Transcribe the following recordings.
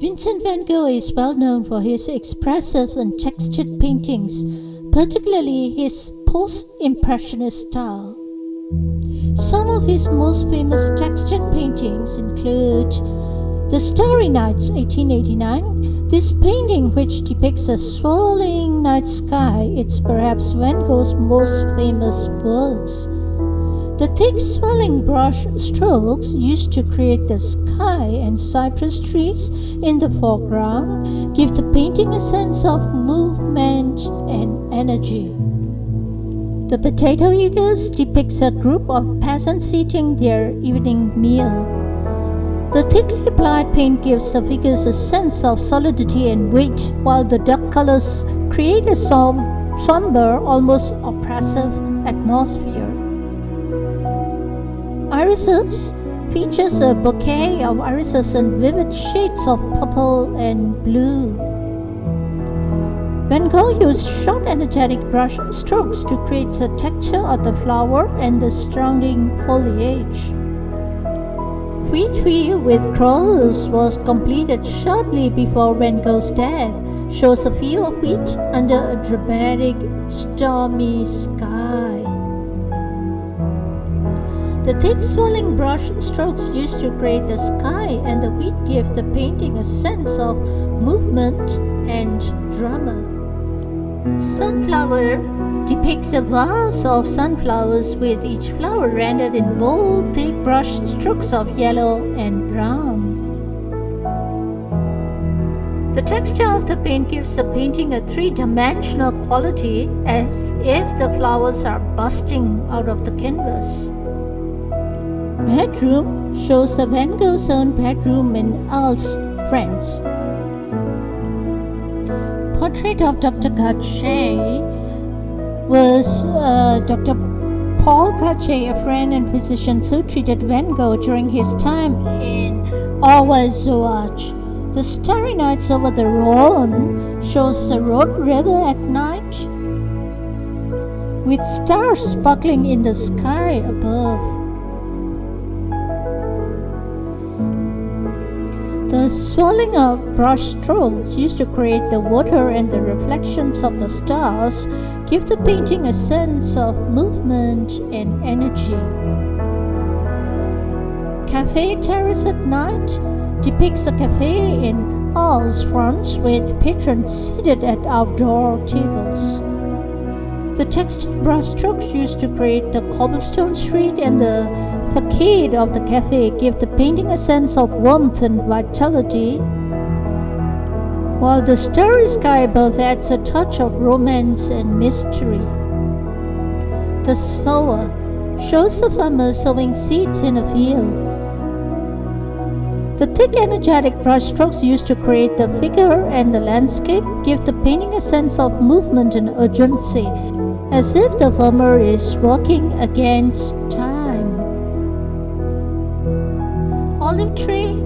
Vincent van Gogh is well known for his expressive and textured paintings, particularly his post-impressionist style. Some of his most famous textured paintings include The Starry Nights, 1889. This painting, which depicts a swirling night sky, is perhaps Van Gogh's most famous works. The thick swirling brush strokes used to create the sky and cypress trees in the foreground give the painting a sense of movement and energy. The Potato Eaters depicts a group of peasants eating their evening meal. The thickly applied paint gives the figures a sense of solidity and weight, while the dark colors create a somber, almost oppressive atmosphere. Irises features a bouquet of irises in vivid shades of purple and blue. Van Gogh used short, energetic brush strokes to create the texture of the flower and the surrounding foliage. Wheat Field with Crows was completed shortly before Van Gogh's death, shows a field of wheat under a dramatic, stormy sky. The thick swirling brush strokes used to create the sky and the wheat give the painting a sense of movement and drama. Sunflower depicts a vase of sunflowers with each flower rendered in bold, thick brush strokes of yellow and brown. The texture of the paint gives the painting a three-dimensional quality, as if the flowers are bursting out of the canvas. Bedroom shows the Van Gogh's own bedroom in Arles, France. Portrait of Dr. Gachet was Dr. Paul Gachet, a friend and physician who treated Van Gogh during his time in Auvergne. The Starry Nights over the Rhone shows the Rhone River at night with stars sparkling in the sky above. The swirling of brush strokes used to create the water and the reflections of the stars give the painting a sense of movement and energy. Café Terrace at Night depicts a cafe in Arles, France, with patrons seated at outdoor tables. The textured brushstrokes used to create the cobblestone street and the facade of the cafe give the painting a sense of warmth and vitality, while the starry sky above adds a touch of romance and mystery. The sower shows a farmer sowing seeds in a field. The thick, energetic brushstrokes used to create the figure and the landscape give the painting a sense of movement and urgency, as if the farmer is walking against time. Olive tree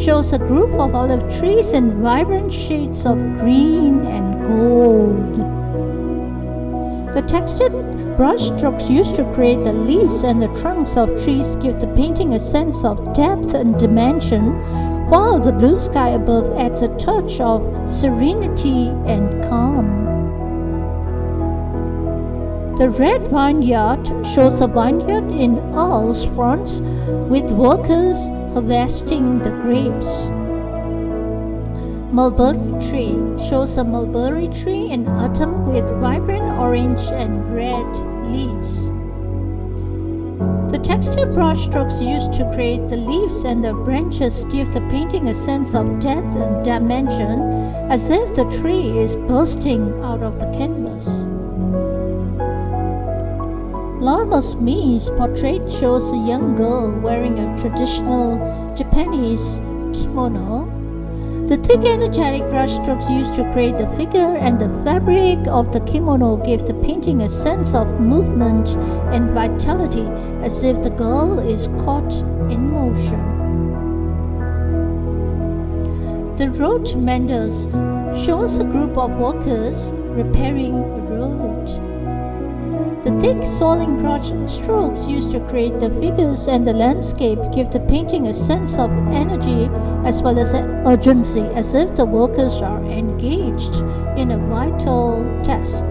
shows a group of olive trees in vibrant shades of green and gold. The textured brushstrokes used to create the leaves and the trunks of trees give the painting a sense of depth and dimension, while the blue sky above adds a touch of serenity and calm. The Red Vineyard shows a vineyard in Arles, France, with workers harvesting the grapes. Mulberry tree shows a mulberry tree in autumn with vibrant orange and red leaves. The textured brushstrokes used to create the leaves and the branches give the painting a sense of depth and dimension, as if the tree is bursting out of the canvas. Lamos Mi's portrait shows a young girl wearing a traditional Japanese kimono. The thick, energetic brushstrokes used to create the figure and the fabric of the kimono give the painting a sense of movement and vitality, as if the girl is caught in motion. The road menders shows a group of workers repairing a road. The thick, swirling brush strokes used to create the figures and the landscape give the painting a sense of energy as well as urgency, as if the workers are engaged in a vital task.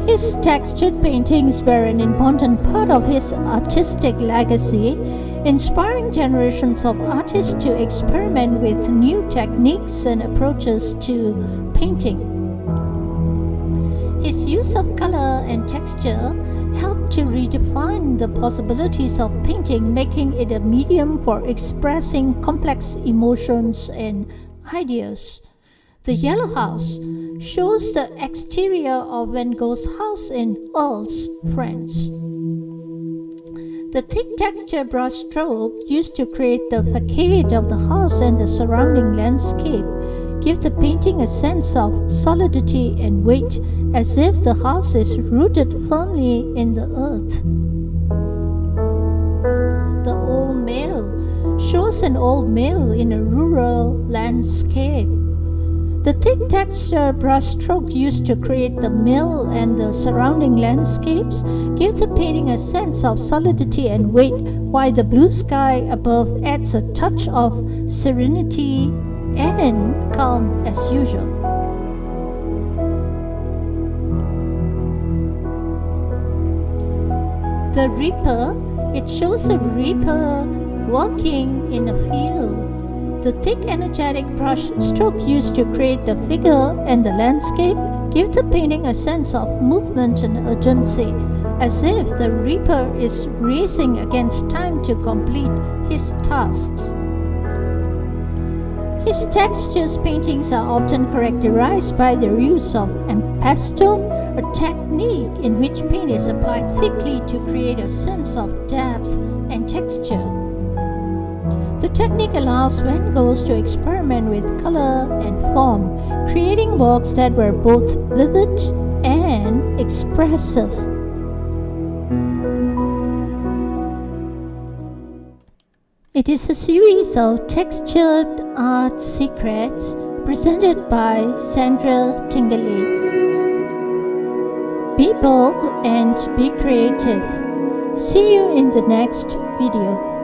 His textured paintings were an important part of his artistic legacy, inspiring generations of artists to experiment with new techniques and approaches to painting. His use of color and texture helped to redefine the possibilities of painting, making it a medium for expressing complex emotions and ideas. The Yellow House shows the exterior of Van Gogh's house in Earl's, France. The thick texture brushstroke used to create the facade of the house and the surrounding landscape give the painting a sense of solidity and weight, as if the house is rooted firmly in the earth. The Old Mill shows an old mill in a rural landscape. The thick texture brushstroke used to create the mill and the surrounding landscapes give the painting a sense of solidity and weight, while the blue sky above adds a touch of serenity and calm as usual. The Reaper, it shows a reaper working in a field. The thick energetic brush stroke used to create the figure and the landscape give the painting a sense of movement and urgency, as if the reaper is racing against time to complete his tasks. His textures paintings are often characterized by the use of impasto, a technique in which paint is applied thickly to create a sense of depth and texture. The technique allows Van Gogh to experiment with color and form, creating works that were both vivid and expressive. It is a series of textured art secrets presented by Sandra Tingley. Be bold and be creative. See you in the next video.